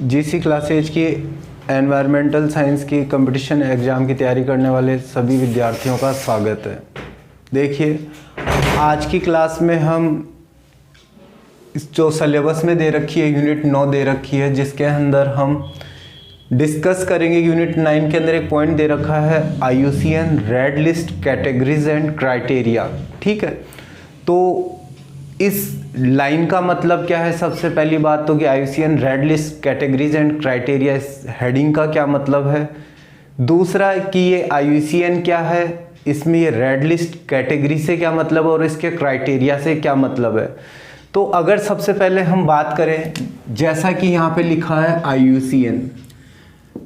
GC classes की environmental science की competition exam की तैयारी करने वाले सभी विद्यार्थियों का स्वागत है। देखिए, आज की क्लास में हम जो सिलेबस में दे रखी है यूनिट 9 दे रखी है, जिसके अंदर हम डिस्कस करेंगे। यूनिट 9 के अंदर एक पॉइंट दे रखा है IUCN red list categories and criteria. ठीक है, तो इस लाइन का मतलब क्या है? सबसे पहली बात तो कि IUCN red list categories and criteria, इस हेडिंग का क्या मतलब है। दूसरा कि ये IUCN क्या है, इसमें ये रेड लिस्ट कैटेगरी से क्या मतलब है और इसके क्राइटेरिया से क्या मतलब है। तो अगर सबसे पहले हम बात करें, जैसा कि यहाँ पे लिखा है IUCN,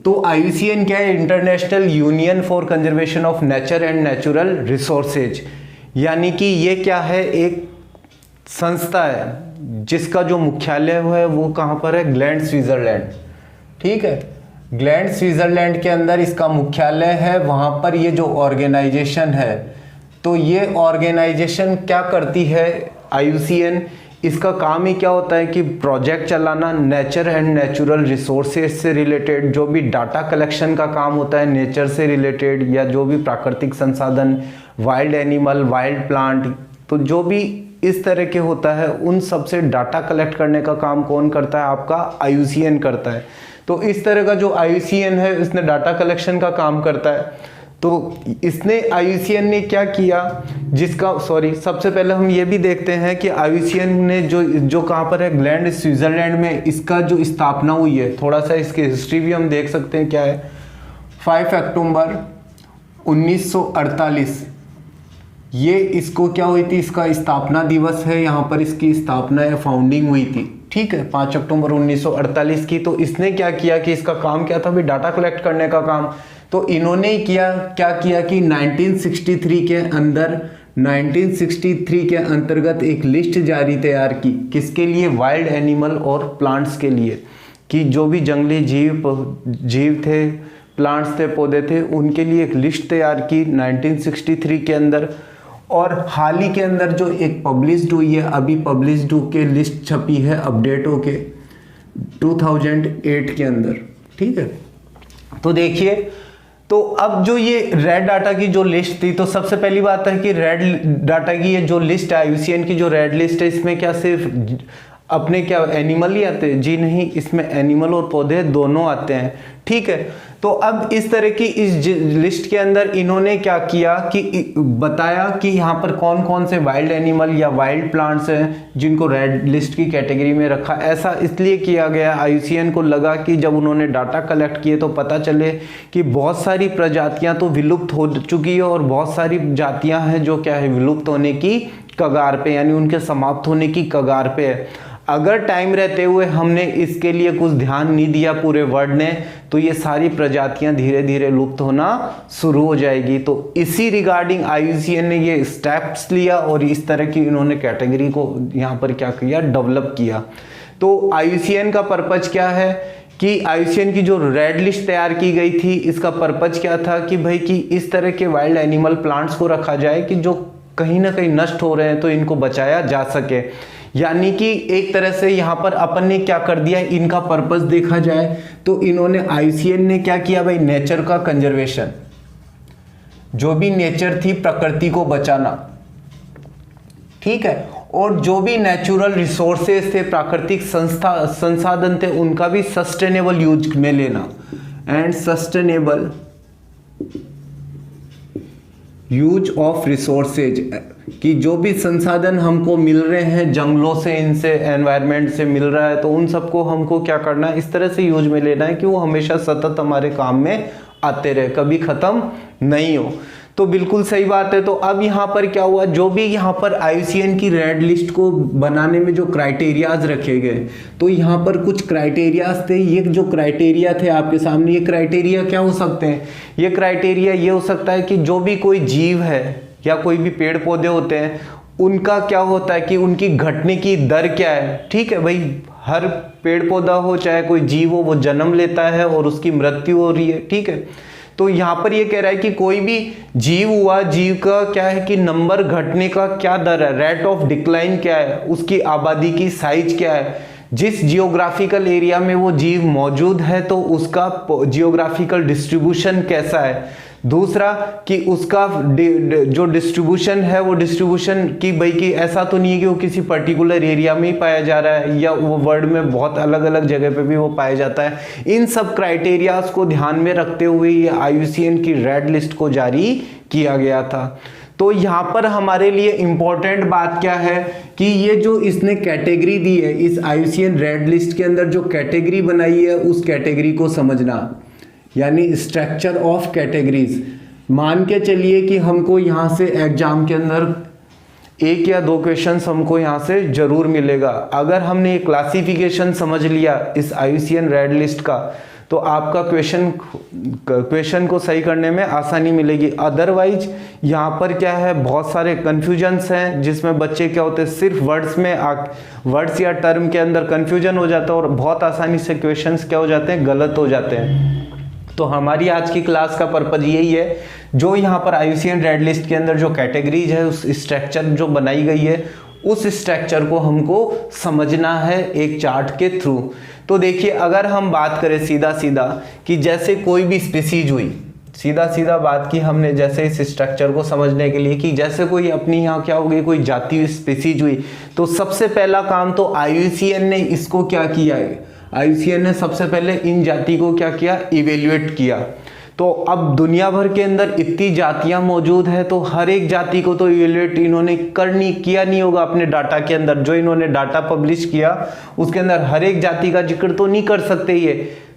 तो IUCN क्या है? International union for conservation of nature and natural resources. यानी कि ये क्या है? एक संस्था है जिसका जो मुख्यालय है वो कहाँ पर है? Gland, Switzerland. ठीक है, ग्लैंड स्विट्जरलैंड के अंदर इसका मुख्यालय है। वहाँ पर ये जो ऑर्गेनाइजेशन है, तो ये ऑर्गेनाइजेशन क्या करती है? IUCN, इसका काम ही क्या होता है कि प्रोजेक्ट चलाना, नेचर एंड नेचुरल रिसोर्सेज से रिलेटेड जो भी डाटा कलेक्शन का काम होता है नेचर से रिलेटेड, या जो भी प्राकृतिक संसाधन, वाइल्ड एनिमल, वाइल्ड प्लांट, तो जो भी इस तरह के होता है उन सब से डाटा कलेक्ट करने का काम कौन करता है? आपका IUCN करता है। तो इस तरह का जो IUCN है, इसने डाटा कलेक्शन का काम करता है। तो इसने IUCN ने क्या किया, सबसे पहले हम ये भी देखते हैं कि IUCN ने जो कहाँ पर है? ग्लैंड, स्विट्जरलैंड में इसका जो स्थापना हुई है, थोड़ा सा इसकी हिस्ट्री भी हम देख सकते हैं। क्या है? 5 अक्टूबर 1948 ये इसको क्या हुई थी? इसका स्थापना दिवस है। यहाँ पर इसकी स्थापना या फाउंडिंग हुई थी। ठीक है, 5 अक्टूबर 1948 की। तो इसने क्या किया कि इसका काम क्या था? भाई डाटा कलेक्ट करने का काम। तो इन्होंने क्या किया कि 1963 के अंतर्गत एक लिस्ट तैयार की। किसके लिए? वाइल्ड एनिमल और प्लांट्स के लिए, कि जो भी जंगली जीव थे, प्लांट्स थे, पौधे थे, उनके लिए एक लिस्ट तैयार की 1963 के अंदर। और हाल ही के अंदर जो एक पब्लिश्ड हुई है, अभी पब्लिश्ड होके लिस्ट छपी है, अपडेट होके 2008 के अंदर। ठीक है, तो देखिए, तो अब जो ये रेड डाटा की जो लिस्ट थी, तो सबसे पहली बात है कि रेड डाटा की ये जो लिस्ट है, IUCN की जो रेड लिस्ट है, इसमें क्या सिर्फ अपने क्या एनिमल ही आते हैं? जी नहीं, इसमें एनिमल और पौधे दोनों आते हैं। ठीक है, तो अब इस तरह की इस लिस्ट के अंदर इन्होंने क्या किया कि बताया कि यहाँ पर कौन कौन से वाइल्ड एनिमल या वाइल्ड प्लांट्स हैं जिनको रेड लिस्ट की कैटेगरी में रखा। ऐसा इसलिए किया गया, IUCN को लगा कि जब उन्होंने डाटा कलेक्ट किए तो पता चले कि बहुत सारी प्रजातियां तो विलुप्त हो चुकी है और बहुत सारी जातियां हैं जो क्या है? विलुप्त होने की कगार पे, यानी उनके समाप्त होने की कगार पे है। अगर टाइम रहते हुए हमने इसके लिए कुछ ध्यान नहीं दिया पूरे वर्ल्ड ने, तो ये सारी प्रजातियां धीरे धीरे लुप्त होना शुरू हो जाएगी। तो इसी रिगार्डिंग IUCN ने ये स्टेप्स लिया और इस तरह की इन्होंने कैटेगरी को यहाँ पर क्या किया? डेवलप किया। तो IUCN का पर्पज क्या है कि IUCN की जो रेड लिस्ट तैयार की गई थी, इसका पर्पज क्या था कि भाई कि इस तरह के वाइल्ड एनिमल, प्लांट्स को रखा जाए कि जो कहीं ना कहीं नष्ट हो रहे हैं, तो इनको बचाया जा सके। यानी कि एक तरह से यहाँ पर अपन ने क्या कर दिया, इनका पर्पस देखा जाए तो इन्होंने IUCN ने क्या किया? भाई नेचर का कंजर्वेशन, जो भी नेचर थी, प्रकृति को बचाना। ठीक है, और जो भी नेचुरल रिसोर्सेज थे, प्राकृतिक संसाधन थे, उनका भी सस्टेनेबल यूज में लेना। And sustainable use of resources, कि जो भी संसाधन हमको मिल रहे हैं जंगलों से, इनसे, एनवायरनमेंट से मिल रहा है, तो उन सबको हमको क्या करना है? इस तरह से यूज में लेना है कि वो हमेशा सतत हमारे काम में आते रहे, कभी खत्म नहीं हो। तो बिल्कुल सही बात है। तो अब यहाँ पर क्या हुआ? जो भी यहाँ पर IUCN की रेड लिस्ट को बनाने में जो क्राइटेरियाज रखे गए, तो यहाँ पर कुछ क्राइटेरियाज थे। ये जो क्राइटेरिया थे आपके सामने, ये क्राइटेरिया क्या हो सकते हैं? ये क्राइटेरिया ये हो सकता है कि जो भी कोई जीव है या कोई भी पेड़ पौधे होते हैं, उनका क्या होता है कि उनकी घटने की दर क्या है। ठीक है भाई, हर पेड़ पौधा हो चाहे कोई जीव हो, वो जन्म लेता है और उसकी मृत्यु हो रही है। ठीक है, तो यहाँ पर ये कह रहा है कि कोई भी जीव हुआ, जीव का क्या है कि नंबर घटने का क्या दर है, रेट ऑफ डिक्लाइन क्या है, उसकी आबादी की साइज क्या है। जिस जियोग्राफिकल एरिया में वो जीव मौजूद है तो उसका जियोग्राफिकल डिस्ट्रीब्यूशन कैसा है। दूसरा कि उसका जो डिस्ट्रीब्यूशन है वो डिस्ट्रीब्यूशन की भाई कि ऐसा तो नहीं है कि वो किसी पर्टिकुलर एरिया में ही पाया जा रहा है या वो वर्ल्ड में बहुत अलग अलग जगह पे भी वो पाया जाता है। इन सब क्राइटेरियाज को ध्यान में रखते हुए ये IUCN की रेड लिस्ट को जारी किया गया था। तो यहाँ पर हमारे लिए इंपॉर्टेंट बात क्या है कि ये जो इसने कैटेगरी दी है, इस IUCN रेड लिस्ट के अंदर जो कैटेगरी बनाई है उस कैटेगरी को समझना, यानी स्ट्रक्चर ऑफ कैटेगरीज। मान के चलिए कि हमको यहाँ से एग्जाम के अंदर 1 या 2 क्वेश्चंस हमको यहाँ से जरूर मिलेगा। अगर हमने ये क्लासिफिकेशन समझ लिया इस IUCN रेड लिस्ट का तो आपका क्वेश्चन को सही करने में आसानी मिलेगी। अदरवाइज यहाँ पर क्या है, बहुत सारे कन्फ्यूजन्स हैं जिसमें बच्चे क्या होते हैं सिर्फ वर्ड्स या टर्म के अंदर कन्फ्यूजन हो जाता है और बहुत आसानी से क्वेश्चंस क्या हो जाते हैं, गलत हो जाते हैं। तो हमारी आज की क्लास का पर्पज यही है, जो यहाँ पर IUCN रेड लिस्ट के अंदर जो कैटेगरीज है उस स्ट्रक्चर जो बनाई गई है उस स्ट्रक्चर को हमको समझना है एक चार्ट के थ्रू। तो देखिए अगर हम बात करें सीधा सीधा कि जैसे कोई भी स्पीसीज हुई, सीधा बात की हमने जैसे इस स्ट्रक्चर को समझने के लिए कि जैसे कोई अपनी यहाँ क्या हो गई कोई जाति स्पीसीज हुई तो सबसे पहला काम तो IUCN ने इसको क्या किया है, IUCN ने सबसे पहले इन जाति को क्या किया, इवेल्युएट किया। तो अब दुनिया भर के अंदर इतनी जातियां मौजूद है तो हर एक जाति को तो इवेल्युएट इन्होंने किया नहीं होगा अपने डाटा के अंदर। जो इन्होंने डाटा पब्लिश किया उसके अंदर हर एक जाति का जिक्र तो नहीं कर सकते ये,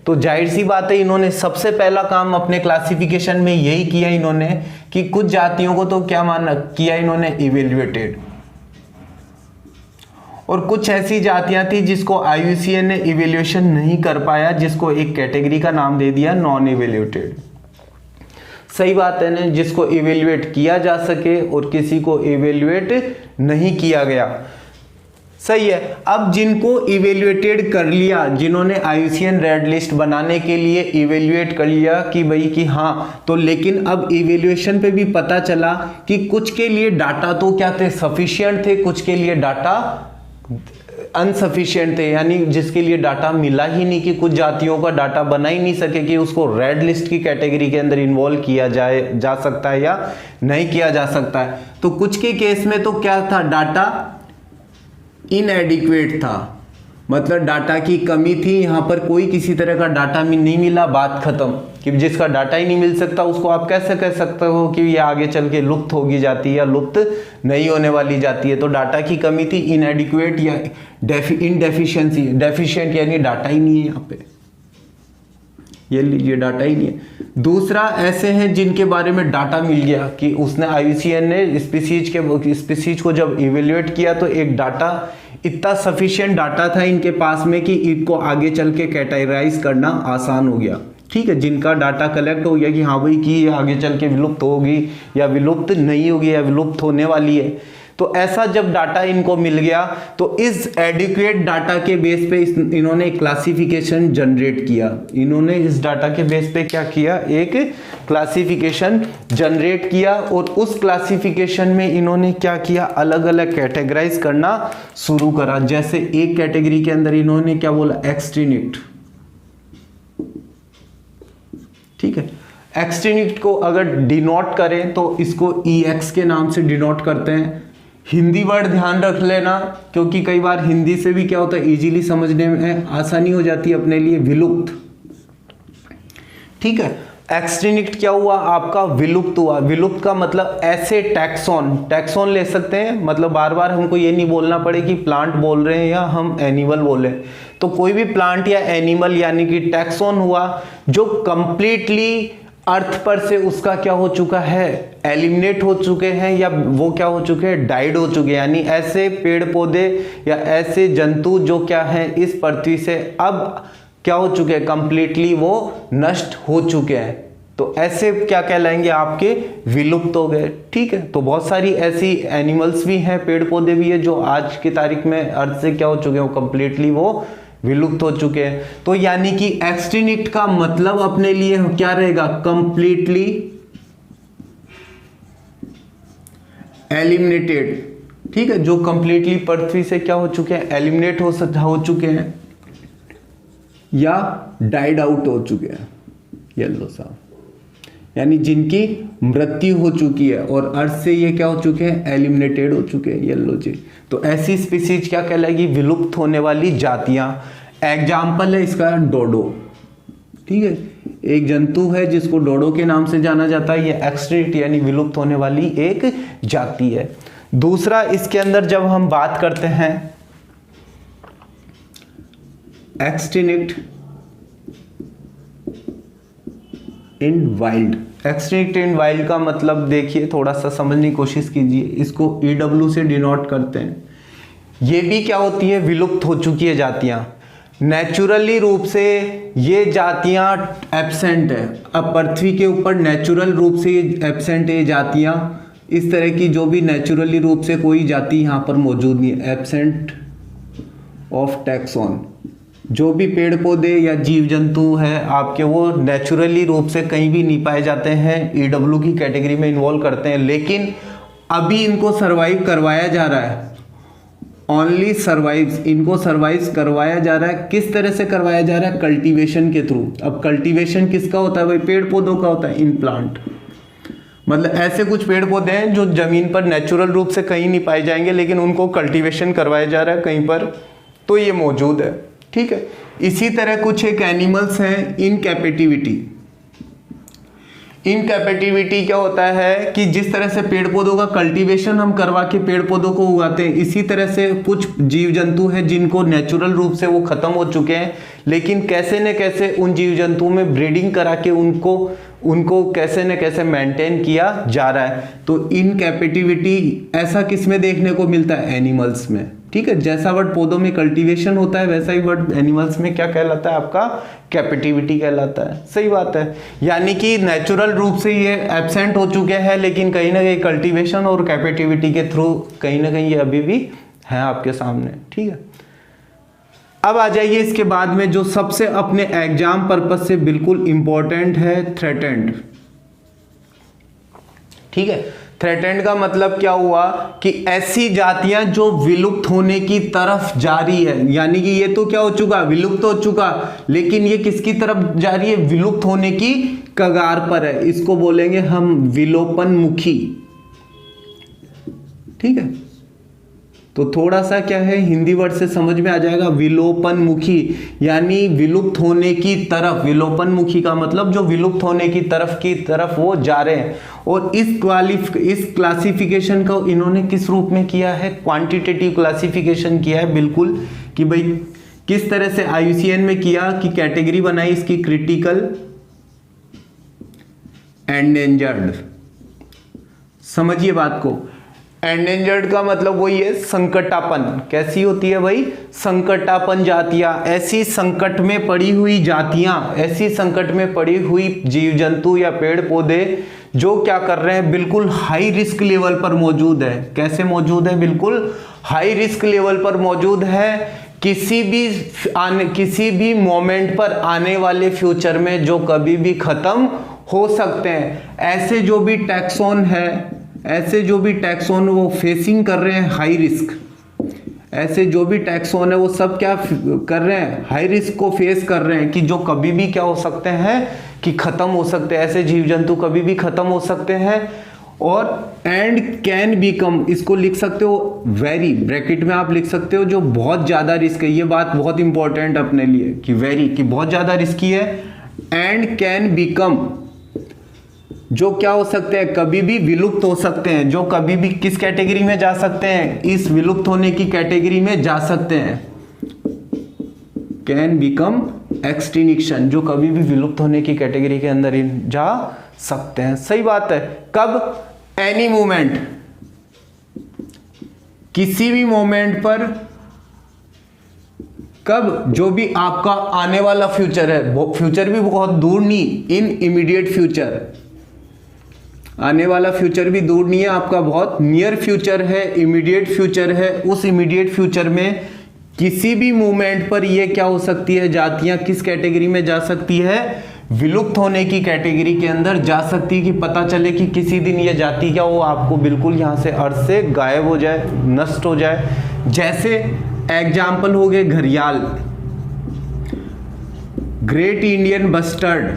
तो जाहिर सी बात है इन्होंने सबसे पहला काम अपने क्लासिफिकेशन में यही किया इन्होंने कि कुछ जातियों को तो क्या माना किया इन्होंने, इवेल्युएटेड। और कुछ ऐसी जातियां थी जिसको IUCN ने इवेल्युएशन नहीं कर पाया, जिसको एक कैटेगरी का नाम दे दिया नॉन इवेल्युएटेड। सही बात है ना, जिसको इवेल्युएट किया जा सके और किसी को इवेल्युएट नहीं किया गया। सही है। अब जिनको इवेल्युएटेड कर लिया, जिन्होंने IUCN रेड लिस्ट बनाने के लिए इवेल्युएट कर लिया कि भाई कि हाँ, तो लेकिन अब इवेल्युएशन पे भी पता चला कि कुछ के लिए डाटा तो क्या थे, सफिशिएंट थे, कुछ के लिए डाटा अनसफिशिएंट थे, यानी जिसके लिए डाटा मिला ही नहीं, कि कुछ जातियों का डाटा बना ही नहीं सके कि उसको रेड लिस्ट की कैटेगरी के अंदर इन्वॉल्व किया जा सकता है या नहीं किया जा सकता है। तो कुछ के केस में तो क्या था, डाटा इनएडिक्वेट था, मतलब डाटा की कमी थी, यहाँ पर कोई किसी तरह का डाटा नहीं मिला, बात खत्म। कि जिसका डाटा ही नहीं मिल सकता उसको आप कैसे कह सकते हो कि ये आगे चल के लुप्त होगी जाती है या लुप्त नहीं होने वाली जाती है। तो डाटा की कमी थी, इनएडिक्वेट या इनडेफिशिएंसी, डेफिशिएंट यानी डाटा ही नहीं है यहाँ पे, ये लीजिए डाटा ही नहीं है। दूसरा ऐसे हैं जिनके बारे में डाटा मिल गया कि उसने IUCN ने स्पीसीज को जब इवेल्युएट किया तो एक डाटा इतना सफिशिएंट डाटा था इनके पास में कि इनको आगे चल के कैटेगराइज करना आसान हो गया। ठीक है, जिनका डाटा कलेक्ट हो गया कि हाँ भाई कि आगे चल के विलुप्त होगी या विलुप्त नहीं होगी या विलुप्त होने वाली है, तो ऐसा जब डाटा इनको मिल गया तो इस एडिक्वेट डाटा के बेस पे इन्होंने क्लासिफिकेशन जनरेट किया। इन्होंने इस डाटा के बेस पे क्या किया, एक क्लासिफिकेशन जनरेट किया और उस क्लासिफिकेशन में इन्होंने क्या किया, अलग अलग कैटेगराइज करना शुरू करा। जैसे एक कैटेगरी के अंदर इन्होंने क्या बोला, एक्सटिंक्ट। ठीक है, एक्सटिंक्ट को अगर डिनोट करें तो इसको EX के नाम से डिनोट करते हैं। हिंदी वर्ड ध्यान रख लेना, क्योंकि कई बार हिंदी से भी क्या होता है, इजीली समझने में आसानी हो जाती है अपने लिए, विलुप्त। ठीक है, एक्सटिंक्ट क्या हुआ आपका, विलुप्त हुआ। विलुप्त का मतलब ऐसे टैक्सॉन ले सकते हैं, मतलब बार बार हमको ये नहीं बोलना पड़े कि प्लांट बोल रहे हैं या हम एनिमल बोल रहे हैं। तो कोई भी प्लांट या एनिमल यानी कि टैक्सॉन हुआ जो कंप्लीटली अर्थ पर से उसका क्या हो चुका है, एलिमिनेट हो चुके हैं या वो क्या हो चुके हैं, डाइड हो चुके हैं। यानी ऐसे पेड़ पौधे या ऐसे जंतु जो क्या हैं इस पृथ्वी से अब क्या हो चुके हैं, कंप्लीटली वो नष्ट हो चुके हैं। तो ऐसे क्या कहलाएंगे, आपके विलुप्त हो गए। ठीक है, तो बहुत सारी ऐसी एनिमल्स भी हैं, पेड़ पौधे भी है जो आज की तारीख में अर्थ से क्या हो चुके हैं, कंप्लीटली वो विलुप्त हो चुके हैं। तो यानी कि एक्सटिंक्ट का मतलब अपने लिए क्या रहेगा, कंप्लीटली एलिमिनेटेड। ठीक है, जो कंप्लीटली पृथ्वी से क्या हो चुके हैं, एलिमिनेट हो चुके हैं या डाइड आउट हो चुके हैं, येलो साहब, यानी जिनकी मृत्यु हो चुकी है और अर्थ से ये क्या हो चुके हैं, एलिमिनेटेड हो चुके हैं, येलो जी। तो ऐसी स्पीसीज क्या कहलाएगी, विलुप्त होने वाली जातियां। एग्जाम्पल है इसका डोडो, ठीक है, एक जंतु है जिसको डोडो के नाम से जाना जाता है, ये एक्सटिंक्ट यानी विलुप्त होने वाली एक जाति है। दूसरा, इसके अंदर जब हम बात करते हैं एक्सटिंक्ट इन वाइल्ड, एक्सटिंक्ट इन वाइल्ड का मतलब देखिए, थोड़ा सा समझने की कोशिश कीजिए, इसको EW से डिनोट करते हैं। ये भी क्या होती है, विलुप्त हो चुकी है जातियां। नेचुरली रूप से ये जातियां एब्सेंट है, अब पृथ्वी के ऊपर नेचुरल रूप से एब्सेंट है ये जातियां, इस तरह की जो भी नेचुरली रूप से कोई जाति यहाँ पर मौजूद नहीं है, एब्सेंट ऑफ टैक्सॉन। जो भी पेड़ पौधे या जीव जंतु है आपके, वो नेचुरली रूप से कहीं भी नहीं पाए जाते हैं, EW की कैटेगरी में इन्वॉल्व करते हैं, लेकिन अभी इनको सर्वाइव करवाया जा रहा है, ओनली सर्वाइव्स, इनको सर्वाइव करवाया जा रहा है। किस तरह से करवाया जा रहा है, कल्टीवेशन के थ्रू। अब कल्टीवेशन किसका होता है भाई, पेड़ पौधों का होता है, इन प्लांट, मतलब ऐसे कुछ पेड़ पौधे हैं जो जमीन पर नेचुरल रूप से कहीं नहीं पाए जाएंगे, लेकिन उनको कल्टीवेशन करवाया जा रहा है कहीं पर, तो ये मौजूद है, ठीक है। इसी तरह कुछ एक एनिमल्स हैं इन कैपेटिविटी। इन कैपेटिविटी क्या होता है कि जिस तरह से पेड़ पौधों का कल्टीवेशन हम करवा के पेड़ पौधों को उगाते हैं, इसी तरह से कुछ जीव जंतु हैं जिनको नेचुरल रूप से वो खत्म हो चुके हैं, लेकिन कैसे न कैसे उन जीव जंतुओं में ब्रीडिंग करा के उनको कैसे न कैसे मेंटेन किया जा रहा है। तो इन कैपेटिविटी ऐसा किस में देखने को मिलता है, एनिमल्स में, ठीक है। जैसा वर्ड पौधों में कल्टीवेशन होता है, वैसा ही वर्ड एनिमल्स में क्या कहलाता है, आपका कैपेटिविटी कहलाता है। सही बात है, यानी कि नेचुरल रूप से ये एब्सेंट हो चुके हैं, लेकिन कहीं ना कहीं कल्टीवेशन और कैपेटिविटी के थ्रू कहीं ना कहीं ये अभी भी है आपके सामने, ठीक है। अब आ जाइए इसके बाद में जो सबसे अपने एग्जाम पर्पस से बिल्कुल इंपॉर्टेंट है, थ्रेटेंड, ठीक है। थ्रेटेंड का मतलब क्या हुआ कि ऐसी जातियां जो विलुप्त होने की तरफ जा रही है, यानी कि ये तो क्या हो चुका, विलुप्त हो चुका, लेकिन ये किसकी तरफ जा रही है, विलुप्त होने की कगार पर है। इसको बोलेंगे हम विलोपनमुखी, ठीक है। तो थोड़ा सा क्या है, हिंदी वर्ड से समझ में आ जाएगा, विलोपनमुखी यानी विलुप्त होने की तरफ। विलोपनमुखी का मतलब जो विलुप्त होने की तरफ वो जा रहे हैं। और इस क्लासिफिकेशन को इन्होंने किस रूप में किया है, क्वांटिटेटिव क्लासिफिकेशन किया है, बिल्कुल, कि भाई किस तरह से IUCN में किया कि कैटेगरी बनाई इसकी, क्रिटिकल एंडेंजर्ड। समझिए बात को, एंडेंजर्ड का मतलब वही है संकटापन। कैसी होती है भाई, संकटापन जातियां, ऐसी संकट में पड़ी हुई जातियां, ऐसी संकट में पड़ी हुई जीव जंतु या पेड़ पौधे जो क्या कर रहे हैं, बिल्कुल हाई रिस्क लेवल पर मौजूद है। कैसे मौजूद है, बिल्कुल हाई रिस्क लेवल पर मौजूद है। किसी भी मोमेंट पर आने वाले फ्यूचर में जो कभी भी खत्म हो सकते हैं। ऐसे जो भी टैक्सोन है, ऐसे जो भी टैक्सोन वो फेसिंग कर रहे हैं हाई रिस्क, ऐसे जो भी टैक्सोन है वो सब क्या कर रहे हैं, हाई रिस्क को फेस कर रहे हैं कि जो कभी भी क्या हो सकते हैं कि खत्म हो सकते हैं। ऐसे जीव जंतु कभी भी खत्म हो सकते हैं। और एंड कैन बिकम, इसको लिख सकते हो वेरी, ब्रैकेट में आप लिख सकते हो जो बहुत ज्यादा रिस्क है। ये बात बहुत इंपॉर्टेंट अपने लिए कि वेरी, कि बहुत ज्यादा रिस्की है। एंड कैन बिकम, जो क्या हो सकते हैं, कभी भी विलुप्त हो सकते हैं। जो कभी भी किस कैटेगरी में जा सकते हैं, इस विलुप्त होने की कैटेगरी में जा सकते हैं। कैन बिकम एक्सटिंक्शन, जो कभी भी विलुप्त होने की कैटेगरी के अंदर जा सकते हैं। सही बात है। कब, एनी मोमेंट, किसी भी मोमेंट पर। कब, जो भी आपका आने वाला फ्यूचर है, फ्यूचर भी बहुत दूर नहीं, इन इमीडिएट फ्यूचर, आने वाला फ्यूचर भी दूर नहीं है, आपका बहुत नियर फ्यूचर है, इमीडिएट फ्यूचर है। उस इमीडिएट फ्यूचर में किसी भी मोमेंट पर ये क्या हो सकती है, जातियां किस कैटेगरी में जा सकती है, विलुप्त होने की कैटेगरी के अंदर जा सकती है, कि पता चले कि किसी दिन ये जाति क्या वो आपको बिल्कुल यहाँ से अर्थ से गायब हो जाए, नष्ट हो जाए। जैसे एग्जाम्पल हो गए घड़ियाल, ग्रेट इंडियन बस्टर्ड,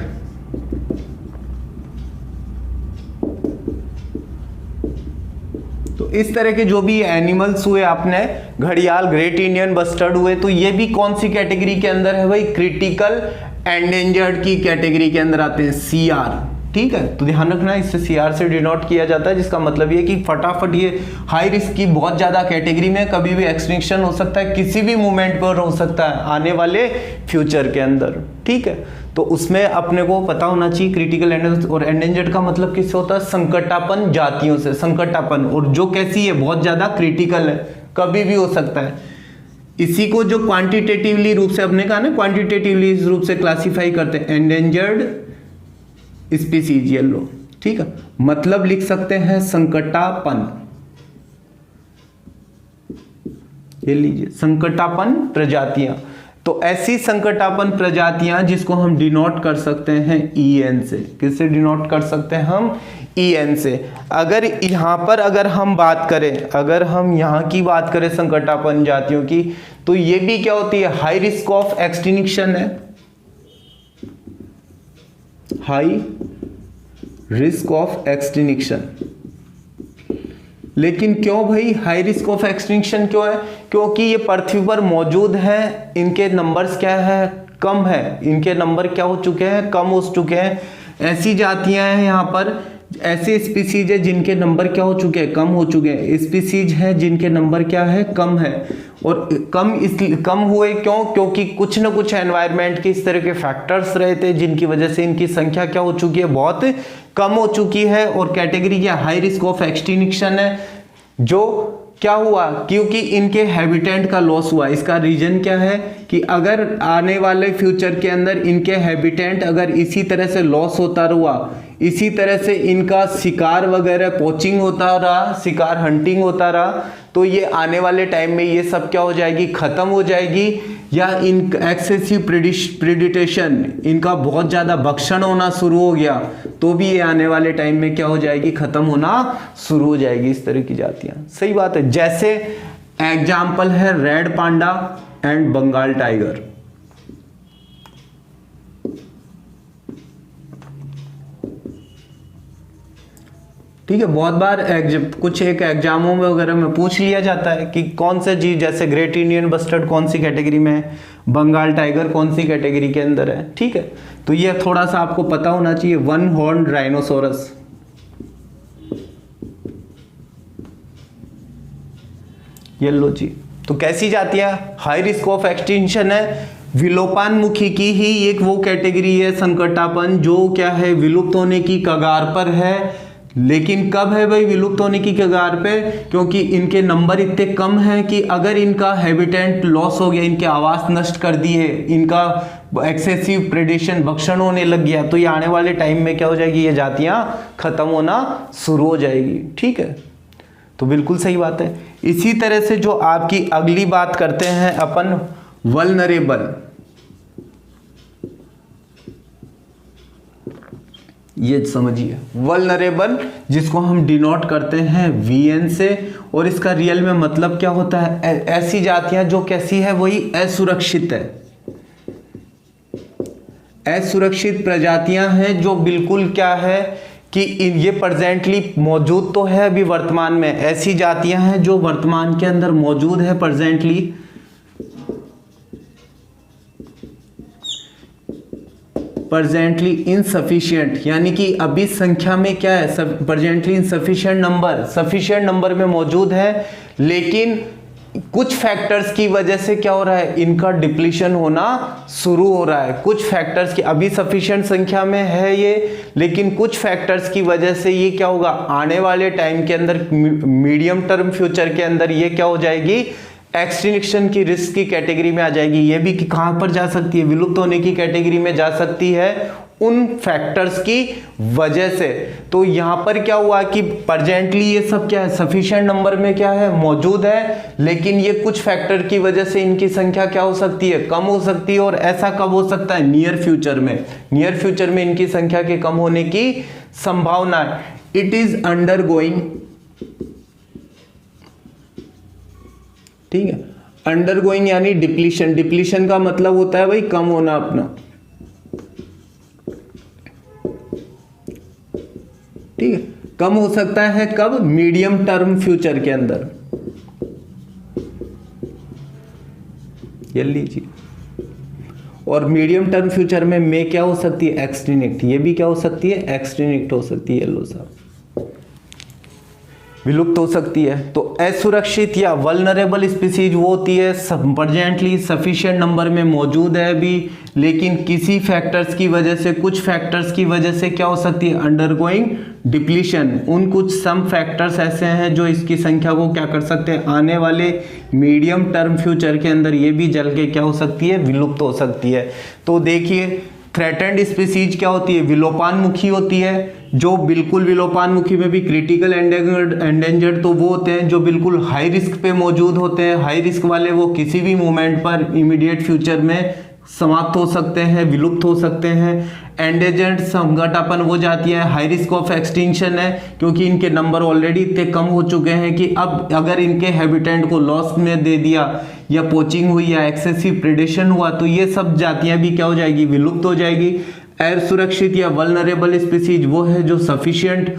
तो इस तरह के जो भी एनिमल्स हुए आपने, घड़ियाल, ग्रेट इंडियन बस्टर्ड हुए, तो ये भी कौन सी कैटेगरी के अंदर है भाई? क्रिटिकल एंडेंजर्ड की कैटेगरी के अंदर आते हैं, CR। ठीक है, तो ध्यान रखना इससे CR से डिनोट किया जाता है, जिसका मतलब ये कि फटाफट ये हाई रिस्क की बहुत ज्यादा कैटेगरी में कभी भी एक्सटिंक्शन हो सकता है, किसी भी मूवमेंट पर हो सकता है आने वाले फ्यूचर के अंदर। ठीक है, तो उसमें अपने को पता होना चाहिए क्रिटिकल एंडेंजर्ड, और एंडेंजर्ड का मतलब किससे होता है? संकटापन जातियों से, संकटापन, और जो कैसी है? बहुत ज्यादा क्रिटिकल है, कभी भी हो सकता है। इसी को जो क्वांटिटेटिवली रूप से अपने कहा ना, क्वांटिटेटिवली इस रूप से क्लासिफाई करते हैं, एंडेंजर्ड स्पीसीज, ये लो। ठीक है, मतलब लिख सकते हैं संकटापन, ये लीजिए संकटापन प्रजातियां। तो ऐसी संकटापन प्रजातियां जिसको हम डिनोट कर सकते हैं EN से। किससे डिनोट कर सकते हैं हम? EN से। अगर यहां पर अगर हम बात करें, अगर हम यहां की बात करें संकटापन जातियों की, तो ये भी क्या होती है? हाई रिस्क ऑफ एक्सटिंक्शन है, हाई रिस्क ऑफ एक्सटिंक्शन। लेकिन क्यों भाई हाई रिस्क ऑफ एक्सटिंक्शन क्यों है? क्योंकि ये पृथ्वी पर मौजूद है, इनके नंबर्स क्या है? कम है, इनके नंबर क्या हो चुके हैं? कम हो चुके हैं। ऐसी जातियां हैं यहाँ पर, ऐसे स्पीसीज है जिनके नंबर क्या हो चुके हैं? कम हो चुके हैं। स्पीसीज है जिनके नंबर क्या है? कम है। और कम इसलिए कम हुए क्यों? क्योंकि कुछ ना कुछ एनवायरनमेंट के इस तरह के फैक्टर्स रहे थे जिनकी वजह से इनकी संख्या क्या हो चुकी है? बहुत कम हो चुकी है। और कैटेगरी क्या? हाई रिस्क ऑफ एक्सटिंक्शन है। जो क्या हुआ? क्योंकि इनके हैबिटेट का लॉस हुआ। इसका रीजन क्या है? कि अगर आने वाले फ्यूचर के अंदर इनके हैबिटेट अगर इसी तरह से लॉस होता रहा, इसी तरह से इनका शिकार वगैरह पोचिंग होता रहा, शिकार हंटिंग होता रहा, तो ये आने वाले टाइम में ये सब क्या हो जाएगी? खत्म हो जाएगी। या इन एक्सेसिव प्रेडिटेशन, इनका बहुत ज्यादा भक्षण होना शुरू हो गया, तो भी ये आने वाले टाइम में क्या हो जाएगी? खत्म होना शुरू हो जाएगी इस तरह की जातियां। सही बात है। जैसे एग्जाम्पल है red panda and Bengal tiger. ठीक है, बहुत बार कुछ एक एग्जामों में वगैरह में पूछ लिया जाता है कि कौन सा चीज, जैसे ग्रेट इंडियन बस्टर्ड कौन सी कैटेगरी में है, बंगाल टाइगर कौन सी कैटेगरी के अंदर है। ठीक है, तो ये थोड़ा सा आपको पता होना चाहिए। वन हॉर्न राइनोसोरस, ये लो जी। तो कैसी जातियां? हाई रिस्क ऑफ एक्सटिंक्शन है, विलोपान्मुखी की ही एक वो कैटेगरी है संकटापन, जो क्या है? विलुप्त होने की कगार पर है। लेकिन कब है भाई विलुप्त होने की कगार पे? क्योंकि इनके नंबर इतने कम हैं कि अगर इनका हैबिटेट लॉस हो गया, इनके आवास नष्ट कर दी है, इनका एक्सेसिव प्रेडेशन भक्षण होने लग गया, तो ये आने वाले टाइम में क्या हो जाएगी? ये जातियां खत्म होना शुरू हो जाएगी। ठीक है, तो बिल्कुल सही बात है। इसी तरह से जो आपकी अगली बात करते हैं अपन, वल्नरेबल। ये समझिए, वल्नरेबल जिसको हम डिनोट करते हैं VN से, और इसका रियल में मतलब क्या होता है? ऐसी जातियां जो कैसी है? वही असुरक्षित है। असुरक्षित प्रजातियां हैं जो बिल्कुल क्या है कि ये प्रेजेंटली मौजूद तो है अभी वर्तमान में, ऐसी जातियां हैं जो वर्तमान के अंदर मौजूद है प्रेजेंटली, इनसफिशिएंट, यानी कि अभी संख्या में क्या है? Presently insufficient number, sufficient number में मौजूद है, लेकिन कुछ फैक्टर्स की वजह से क्या हो रहा है? इनका डिप्लीशन होना शुरू हो रहा है। कुछ फैक्टर्स की, अभी सफिशिएंट संख्या में है ये, लेकिन कुछ फैक्टर्स की वजह से ये क्या होगा? आने वाले टाइम के अंदर, मीडियम टर्म फ्यूचर के अंदर ये क्या हो जाएगी? एक्सटिंक्शन की रिस्क की कैटेगरी में आ जाएगी। ये भी कि कहां पर जा सकती है, विलुप्त होने की कैटेगरी में जा सकती है उन फैक्टर्स की वजह से। तो यहां पर क्या हुआ कि प्रेजेंटली ये सब क्या है, सफिशिएंट नंबर में क्या है, मौजूद है, लेकिन ये कुछ फैक्टर की वजह से इनकी संख्या क्या हो सकती है, कम हो सकती है। और ऐसा कब हो सकता है, नियर फ्यूचर में। नियर फ्यूचर में इनकी संख्या के कम होने की संभावना है। इट इज अंडरगोइंग, ठीक है, अंडरगोइंग यानी डिप्लीशन। डिप्लीशन का मतलब होता है भाई कम होना अपना, ठीक है, कम हो सकता है कब, मीडियम टर्म फ्यूचर के अंदर। ये लीजिए, और मीडियम टर्म फ्यूचर में क्या हो सकती है, एक्सटिंक्ट। ये भी क्या हो सकती है, एक्सटिंक्ट हो सकती है, येलो साहब, विलुप्त हो सकती है। तो असुरक्षित या वल्नरेबल स्पीसीज वो होती है प्रेजेंटली सफिशिएंट नंबर में मौजूद है अभी, लेकिन किसी फैक्टर्स की वजह से, कुछ फैक्टर्स की वजह से क्या हो सकती है, अंडरगोइंग डिप्लीशन। उन कुछ सम फैक्टर्स ऐसे हैं जो इसकी संख्या को क्या कर सकते हैं, आने वाले मीडियम टर्म फ्यूचर के अंदर ये भी जल के क्या हो सकती है, विलुप्त हो सकती है। तो देखिए थ्रेटेंड स्पीसीज क्या होती है, विलोपानमुखी होती है। जो बिल्कुल विलोपानमुखी में भी क्रिटिकल एंडेंजर्ड तो वो होते हैं जो बिल्कुल हाई रिस्क पे मौजूद होते हैं। हाई रिस्क वाले वो किसी भी मोमेंट पर इमीडिएट फ्यूचर में समाप्त हो सकते हैं, विलुप्त हो सकते हैं। एंडेंजर्ड संकटापन वो जाती है, हाई रिस्क ऑफ एक्सटिंक्शन है, क्योंकि इनके नंबर ऑलरेडी इतने कम हो चुके हैं कि अब अगर इनके हैबिटेंट को लॉस में दे दिया या पोचिंग हुई या एक्सेसिव प्रेडेशन हुआ तो ये सब जातियां भी क्या हो जाएगी, विलुप्त हो जाएगी। एयर सुरक्षित या वल्नरेबल स्पीसीज वो है जो सफिशिएंट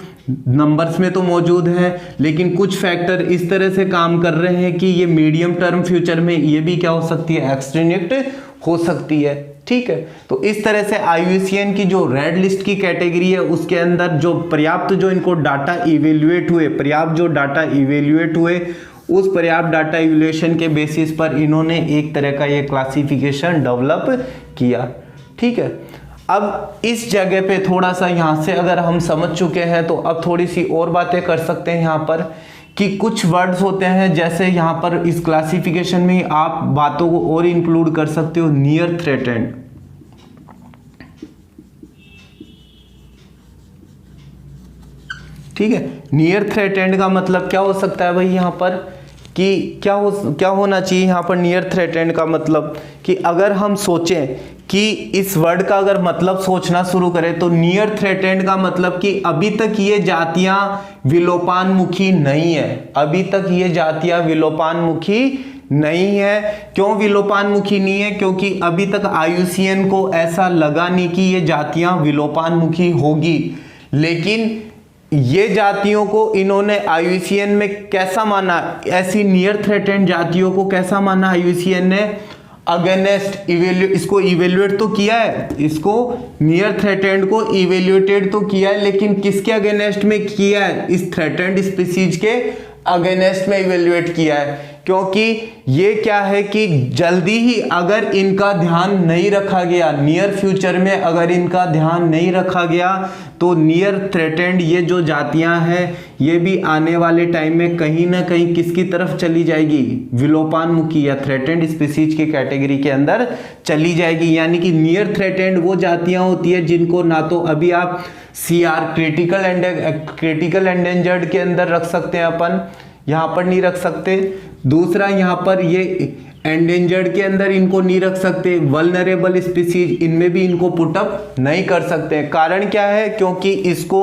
नंबर्स में तो मौजूद है, लेकिन कुछ फैक्टर इस तरह से काम कर रहे हैं कि ये मीडियम टर्म फ्यूचर में ये भी क्या हो सकती है, एक्सटिंक्ट हो सकती है। ठीक है, तो इस तरह से IUCN की जो रेड लिस्ट की कैटेगरी है उसके अंदर जो पर्याप्त जो इनको डाटा इवेल्युएट हुए, पर्याप्त जो डाटा इवेल्युएट हुए, उस पर्याप्त डाटा इवेल्युएशन के बेसिस पर इन्होंने एक तरह का ये क्लासिफिकेशन डेवलप किया। ठीक है, अब इस जगह पे थोड़ा सा यहाँ से अगर हम समझ चुके हैं तो अब थोड़ी सी और बातें कर सकते हैं यहाँ पर कि कुछ वर्ड्स होते हैं, जैसे यहाँ पर इस क्लासिफिकेशन में आप बातों को और इंक्लूड कर सकते हो, नियर थ्रेटेंड। ठीक है, नियर थ्रेटेंड का मतलब क्या हो सकता है भाई यहाँ पर कि क्या होना चाहिए यहाँ पर नियर थ्रेटेंड का मतलब कि अगर हम सोचें कि इस वर्ड का अगर मतलब सोचना शुरू करें तो नियर थ्रेटेंड का मतलब कि अभी तक ये जातियां विलोपानमुखी नहीं है, अभी तक ये जातियां विलोपानमुखी नहीं है। क्यों विलोपानमुखी नहीं है, क्योंकि अभी तक IUCN को ऐसा लगा नहीं कि ये जातियां विलोपानमुखी होगी। लेकिन ये जातियों को इन्होंने IUCN में कैसा माना, ऐसी नियर थ्रेटेंड जातियों को कैसा माना IUCN ने, अगेंस्ट इसको इवेल्युएट तो किया है, इसको नियर थ्रेटेंड को इवेल्युएटेड तो किया है, लेकिन किसके अगेंस्ट में किया है, इस थ्रेटेंड स्पीसीज के अगेंस्ट में इवेल्युएट किया है। क्योंकि ये क्या है कि जल्दी ही अगर इनका ध्यान नहीं रखा गया, नियर फ्यूचर में अगर इनका ध्यान नहीं रखा गया तो नियर थ्रेटेंड ये जो जातियां हैं ये भी आने वाले टाइम में कहीं ना कहीं किसकी तरफ चली जाएगी, विलोपानमुखी या थ्रेटेंड स्पीसीज की कैटेगरी के अंदर चली जाएगी। यानी कि नियर थ्रेटेंड वो जातियां होती है जिनको ना तो अभी आप CR क्रिटिकल एंडेंजर्ड के अंदर रख सकते हैं, अपन यहाँ पर नहीं रख सकते। दूसरा यहाँ पर ये एंडेंजर्ड के अंदर इनको नहीं रख सकते, वल्नरेबल स्पीसीज इनमें भी इनको पुटअप नहीं कर सकते। कारण क्या है, क्योंकि इसको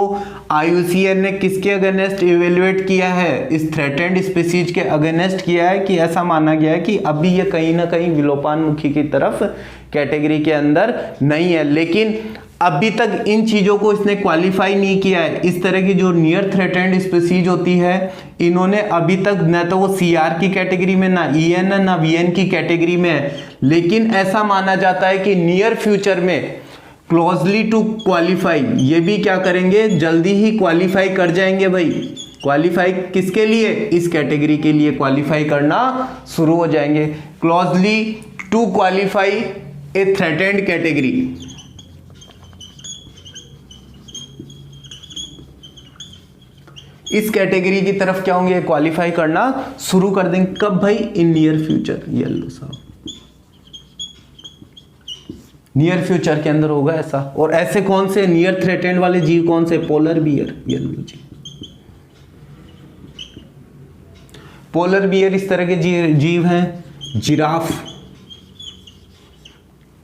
IUCN ने किसके अगेंस्ट इवेल्युएट किया है, इस थ्रेटेंड स्पीसीज के अगेंस्ट किया है कि ऐसा माना गया है कि अभी ये कहीं ना कहीं विलोपानमुखी की तरफ कैटेगरी के अंदर नहीं है। लेकिन अभी तक इन चीजों को इसने क्वालिफाई नहीं किया है। इस तरह की जो नियर थ्रेटेंड स्पीसीज होती है इन्होंने अभी तक न तो वो CR की कैटेगरी में, ना EN ना VN की कैटेगरी में है। लेकिन ऐसा माना जाता है कि नियर फ्यूचर में क्लोजली टू क्वालिफाई ये भी क्या करेंगे, जल्दी ही क्वालिफाई कर जाएंगे भाई। क्वालिफाई किसके लिए, इस कैटेगरी के लिए क्वालिफाई करना शुरू हो जाएंगे। Closely to qualify a threatened category. इस कैटेगरी की तरफ क्या होंगे, क्वालिफाई करना शुरू कर देंगे। कब भाई, इन नियर फ्यूचर। येलो साहब, नियर फ्यूचर के अंदर होगा ऐसा। और ऐसे कौन से नियर थ्रेटेंड वाले जीव कौन से, पोलर बियर, येलो जी, पोलर बियर इस तरह के जीव हैं, जिराफ,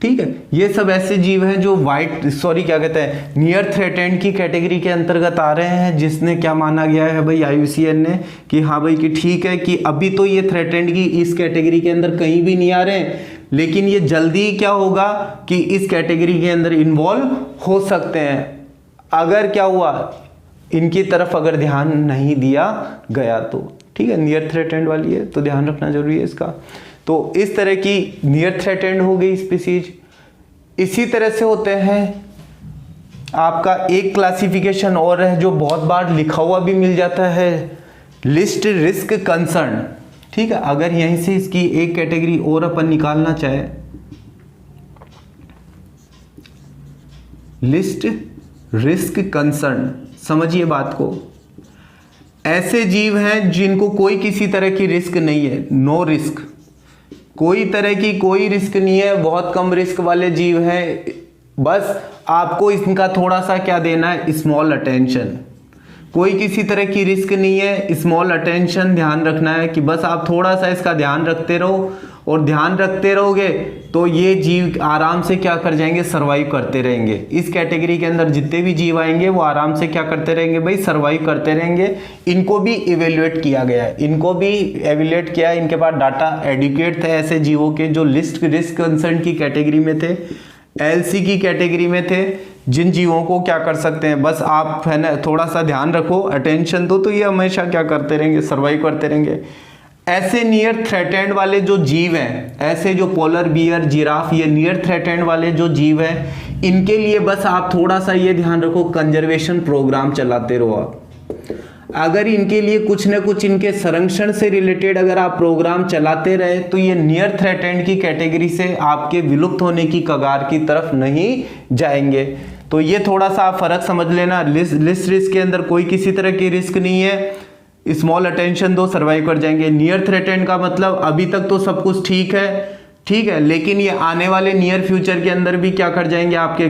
ठीक है। ये सब ऐसे जीव हैं जो क्या कहते हैं, नियर थ्रेटेंड की कैटेगरी के अंतर्गत आ रहे हैं, जिसने क्या माना गया है भाई IUCN ने कि हाँ भाई कि ठीक है कि अभी तो ये थ्रेटेंड की इस कैटेगरी के अंदर कहीं भी नहीं आ रहे हैं, लेकिन ये जल्दी क्या होगा कि इस कैटेगरी के अंदर इन्वॉल्व हो सकते हैं अगर क्या हुआ, इनकी तरफ अगर ध्यान नहीं दिया गया तो, ठीक है। नियर थ्रेटेंड वाली है तो ध्यान रखना जरूरी है इसका। तो इस तरह की नियर थ्रेटेंड हो गई स्पीसीज। इसी तरह से होते हैं आपका एक क्लासिफिकेशन और है जो बहुत बार लिखा हुआ भी मिल जाता है, लिस्ट रिस्क कंसर्न, ठीक है। अगर यहीं से इसकी एक कैटेगरी और अपन निकालना चाहे, लिस्ट रिस्क कंसर्न, समझिए बात को। ऐसे जीव हैं जिनको कोई किसी तरह की रिस्क नहीं है, नो रिस्क, कोई तरह की कोई रिस्क नहीं है, बहुत कम रिस्क वाले जीव हैं। बस आपको इनका थोड़ा सा क्या देना है, स्मॉल अटेंशन। कोई किसी तरह की रिस्क नहीं है, स्मॉल अटेंशन ध्यान रखना है कि बस आप थोड़ा सा इसका ध्यान रखते रहो, और ध्यान रखते रहोगे तो ये जीव आराम से क्या कर जाएंगे, सर्वाइव करते रहेंगे। इस कैटेगरी के अंदर जितने भी जीव आएंगे वो आराम से क्या करते रहेंगे भाई, सर्वाइव करते रहेंगे। इनको भी इवेल्युएट किया गया है, इनको भी एवेल्युएट किया है, इनके पास डाटा एडुकेट थे ऐसे जीवों के जो लिस्ट रिस्क कंसर्न की कैटेगरी में थे, LC की कैटेगरी में थे, जिन जीवों को क्या कर सकते हैं, बस आप है ना थोड़ा सा ध्यान रखो, अटेंशन दो, तो ये हमेशा क्या करते रहेंगे, सर्वाइव करते रहेंगे। ऐसे नियर थ्रेटेंड वाले जो जीव हैं, ऐसे जो पोलर बियर, जिराफ, ये नियर थ्रेटेंड वाले जो जीव हैं, इनके लिए बस आप थोड़ा सा ये ध्यान रखो, कंजर्वेशन प्रोग्राम चलाते रहो आप। अगर इनके लिए कुछ न कुछ इनके संरक्षण से रिलेटेड अगर आप प्रोग्राम चलाते रहे तो ये नियर थ्रेटेंड की कैटेगरी से आपके विलुप्त होने की कगार की तरफ नहीं जाएंगे। तो ये थोड़ा सा आप फर्क समझ लेना। लिस्ट रिस्क के अंदर कोई किसी तरह की रिस्क नहीं है, स्मॉल अटेंशन दो, सर्वाइव कर जाएंगे। नियर थ्रेटेंड का मतलब अभी तक तो सब कुछ ठीक है, लेकिन ये आने वाले नियर फ्यूचर के अंदर भी क्या कर जाएंगे, आपके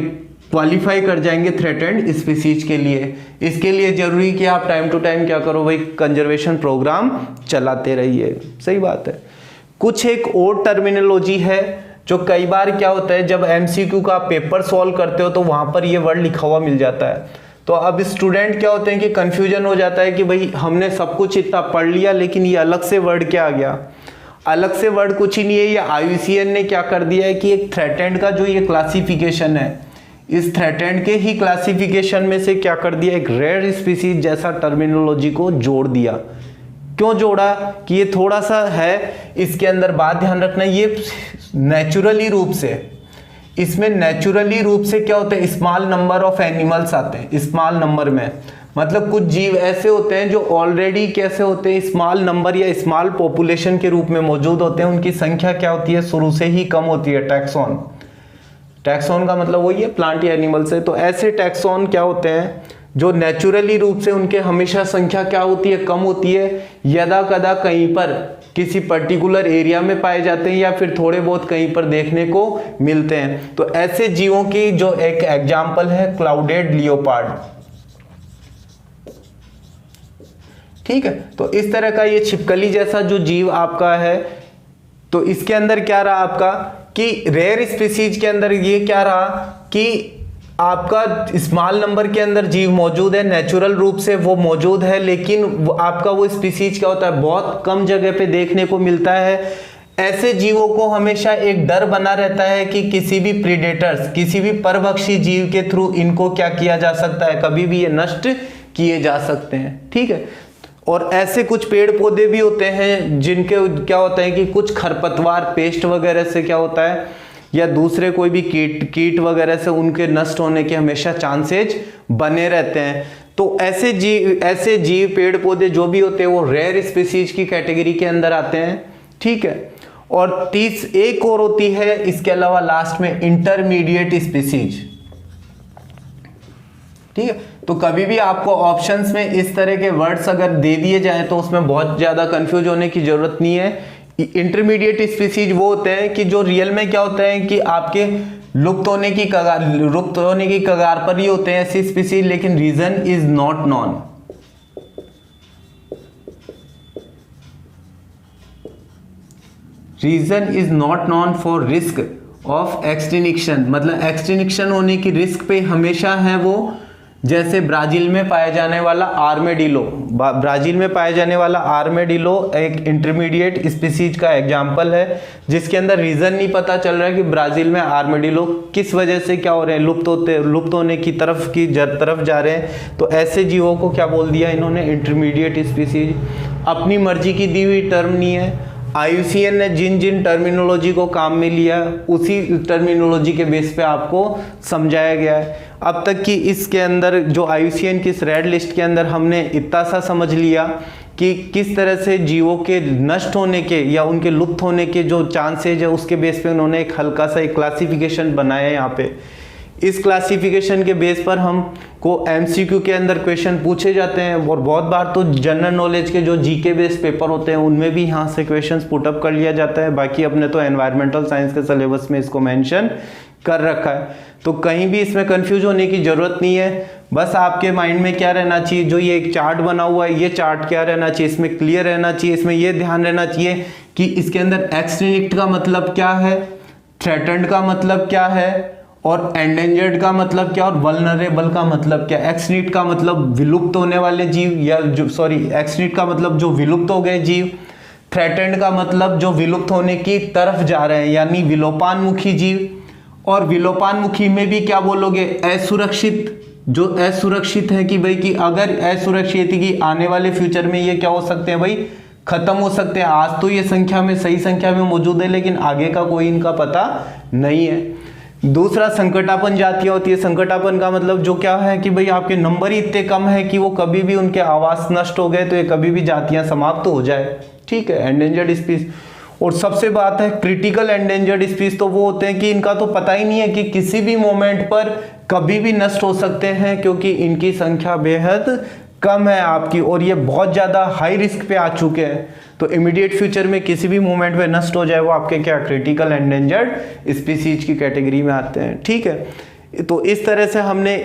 क्वालिफाई कर जाएंगे थ्रेटेंड स्पीसीज के लिए। इसके लिए जरूरी कि आप टाइम टू टाइम क्या करो भाई, कंजर्वेशन प्रोग्राम चलाते रहिए। सही बात है। कुछ एक और टर्मिनोलॉजी है जो कई बार क्या होता है, जब MCQ का पेपर सॉल्व करते हो तो वहां पर ये वर्ड लिखा हुआ मिल जाता है। तो अब स्टूडेंट क्या होते हैं कि कंफ्यूजन हो जाता है कि भाई हमने सब कुछ इतना पढ़ लिया, लेकिन ये अलग से वर्ड क्या आ गया। अलग से वर्ड कुछ ही नहीं है, ये IUCN ने क्या कर दिया है कि एक थ्रेटेंड का जो ये क्लासिफिकेशन है, इस थ्रेटेंड के ही क्लासिफिकेशन में से क्या कर दिया, एक रेयर स्पीसीज जैसा टर्मिनोलॉजी को जोड़ दिया। क्यों जोड़ा कि ये थोड़ा सा है, इसके अंदर बात ध्यान रखना, ये नेचुरली रूप से, इसमें नेचुरली रूप से क्या होता है, स्मॉल नंबर ऑफ एनिमल्स आते हैं। स्मॉल नंबर में मतलब कुछ जीव ऐसे होते हैं जो ऑलरेडी कैसे होते हैं, स्मॉल नंबर या स्मॉल पॉपुलेशन के रूप में मौजूद होते हैं। उनकी संख्या क्या होती है, शुरू से ही कम होती है। टैक्सॉन, टैक्सॉन का मतलब वही है प्लांट या एनिमल से। तो ऐसे टैक्सॉन क्या होते हैं जो नेचुरली रूप से उनके हमेशा संख्या क्या होती है, कम होती है। यदा कदा कहीं पर किसी पर्टिकुलर एरिया में पाए जाते हैं या फिर थोड़े बहुत कहीं पर देखने को मिलते हैं। तो ऐसे जीवों की जो एक एग्जाम्पल है क्लाउडेड लियोपार्ड, ठीक है। तो इस तरह का ये छिपकली जैसा जो जीव आपका है, तो इसके अंदर क्या रहा आपका कि रेयर स्पीसीज के अंदर ये क्या रहा कि आपका स्मॉल नंबर के अंदर जीव मौजूद है, नेचुरल रूप से वो मौजूद है, लेकिन आपका वो स्पीसीज क्या होता है, बहुत कम जगह पे देखने को मिलता है। ऐसे जीवों को हमेशा एक डर बना रहता है कि किसी भी प्रीडेटर्स, किसी भी परभक्षी जीव के थ्रू इनको क्या किया जा सकता है, कभी भी ये नष्ट किए जा सकते हैं, ठीक है। और ऐसे कुछ पेड़ पौधे भी होते हैं जिनके क्या होता है कि कुछ खरपतवार, पेस्ट वगैरह से क्या होता है, या दूसरे कोई भी कीट वगैरह से उनके नष्ट होने के हमेशा चांसेज बने रहते हैं। तो ऐसे जीव पेड़ पौधे जो भी होते हैं वो रेयर स्पीसीज की कैटेगरी के अंदर आते हैं, ठीक है। और एक और होती है इसके अलावा लास्ट में इंटरमीडिएट स्पीसीज, ठीक है। तो कभी भी आपको ऑप्शंस में इस तरह के वर्ड्स अगर दे दिए जाए तो उसमें बहुत ज़्यादा कंफ्यूज होने की ज़रूरत नहीं है। इंटरमीडिएट स्पीसीज वो होते हैं कि जो रियल में क्या होते हैं कि आपके लुप्त होने की कगार पर ही होते हैं ऐसी स्पीसीज, लेकिन reason is not known. Reason is not known for risk of extinction, मतलब एक्सटिंक्शन होने की रिस्क पे हमेशा है वो, जैसे ब्राजील में पाया जाने वाला आर्मेडिलो। ब्राजील में पाया जाने वाला आर्मेडिलो एक इंटरमीडिएट स्पीसीज का एग्जाम्पल है, जिसके अंदर रीजन नहीं पता चल रहा है कि ब्राजील में आर्मेडिलो किस वजह से क्या हो रहे हैं, लुप्त होने की तरफ जा रहे हैं। तो ऐसे जीवों को क्या बोल दिया इन्होंने, इंटरमीडिएट स्पीसीज। अपनी मर्जी की दी हुई टर्म नहीं है, IUCN ने जिन जिन टर्मिनोलॉजी को काम में लिया उसी टर्मिनोलॉजी के बेस पे आपको समझाया गया है। अब तक कि इसके अंदर जो IUCN की इस रेड लिस्ट के अंदर हमने इतना सा समझ लिया कि किस तरह से जीवों के नष्ट होने के या उनके लुप्त होने के जो चांसेज है उसके बेस पे उन्होंने एक हल्का सा एक क्लासिफिकेशन बनाया है यहाँ पे। इस क्लासिफिकेशन के बेस पर हमको MCQ के अंदर क्वेश्चन पूछे जाते हैं, और बहुत बार तो जनरल नॉलेज के जो GK बेस्ड पेपर होते हैं उनमें भी यहाँ से क्वेश्चंस पुटअप कर लिया जाता है। बाकी अपने तो एनवायरमेंटल साइंस के सिलेबस में इसको मेंशन कर रखा है, तो कहीं भी इसमें कंफ्यूज होने की जरूरत नहीं है। बस आपके माइंड में क्या रहना चाहिए, जो ये एक चार्ट बना हुआ है ये चार्ट क्या रहना चाहिए, इसमें क्लियर रहना चाहिए, इसमें ये ध्यान रहना चाहिए कि इसके अंदर एक्सटिंक्ट का मतलब क्या है, थ्रेटन्ड का मतलब क्या है, और एंडेंजर्ड का मतलब क्या, और वल्नरेबल का मतलब क्या। एक्सटिंक्ट का मतलब विलुप्त होने वाले जीव, या एक्सटिंक्ट का मतलब जो विलुप्त हो गए जीव, थ्रेटेंड का मतलब जो विलुप्त होने की तरफ जा रहे हैं यानी विलोपान्मुखी जीव। और विलोपान्मुखी में भी क्या बोलोगे, असुरक्षित, जो असुरक्षित है कि भाई कि अगर असुरक्षित की आने वाले फ्यूचर में ये क्या हो सकते हैं भाई, खत्म हो सकते हैं। आज तो ये संख्या में सही संख्या में मौजूद है, लेकिन आगे का कोई इनका पता नहीं है। दूसरा संकटापन जातियां होती है। संकटापन का मतलब जो क्या है कि भाई आपके नंबर ही इतने कम है कि वो कभी भी उनके आवास नष्ट हो गए तो ये कभी भी जातियां समाप्त हो जाए, ठीक है, एंडेंजर्ड स्पीसीज। और सबसे बात है क्रिटिकल एंडेंजर्ड स्पीसीज, तो वो होते हैं कि इनका तो पता ही नहीं है कि किसी भी मोमेंट पर कभी भी नष्ट हो सकते हैं, क्योंकि इनकी संख्या बेहद कम है आपकी, और ये बहुत ज़्यादा हाई रिस्क पे आ चुके हैं। तो इमीडिएट फ्यूचर में किसी भी मोमेंट में नष्ट हो जाए वो आपके क्या क्रिटिकल एंडेंजर्ड स्पीसीज की कैटेगरी में आते हैं, ठीक है। तो इस तरह से हमने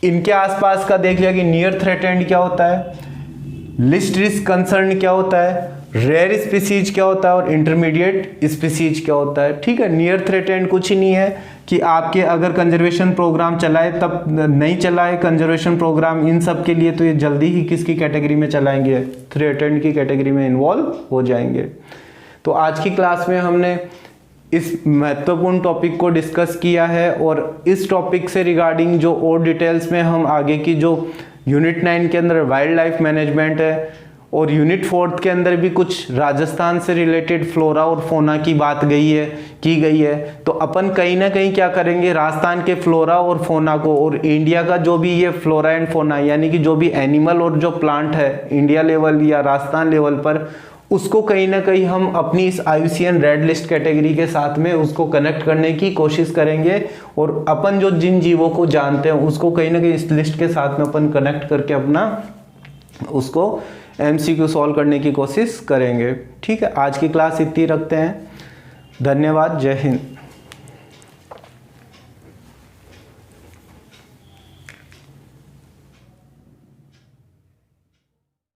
इनके आसपास का देख लिया कि नियर थ्रेटेंड क्या होता है, लिस्ट रिस्क कंसर्न क्या होता है, रेयर स्पीसीज क्या होता है, और इंटरमीडिएट स्पीसीज क्या होता है, ठीक है। नियर थ्रेटेंड कुछ ही नहीं है कि आपके अगर कंजर्वेशन प्रोग्राम चलाए तब नहीं चलाए कंजर्वेशन प्रोग्राम इन सब के लिए, तो ये जल्दी ही किसकी कैटेगरी में चलाएंगे, थ्रेटेंड की कैटेगरी में इन्वॉल्व हो जाएंगे। तो आज की क्लास में हमने इस महत्वपूर्ण टॉपिक को डिस्कस किया है, और इस टॉपिक से रिगार्डिंग जो और डिटेल्स में हम आगे की जो यूनिट 9 के अंदर वाइल्ड लाइफ मैनेजमेंट है, और यूनिट 4 के अंदर भी कुछ राजस्थान से रिलेटेड फ्लोरा और फोना की बात की गई है। तो अपन कहीं ना कहीं क्या करेंगे, राजस्थान के फ्लोरा और फोना को, और इंडिया का जो भी ये फ्लोरा एंड फोना यानी कि जो भी एनिमल और जो प्लांट है इंडिया लेवल या राजस्थान लेवल पर, उसको कहीं ना कहीं हम अपनी इस IUCN रेड लिस्ट कैटेगरी के साथ में उसको कनेक्ट करने की कोशिश करेंगे, और अपन जो जिन जीवों को जानते हैं उसको कहीं ना कहीं इस लिस्ट के साथ में अपन कनेक्ट करके अपना उसको MCQ सॉल्व करने की कोशिश करेंगे, ठीक है। आज की क्लास इतनी रखते हैं, धन्यवाद, जय हिंद।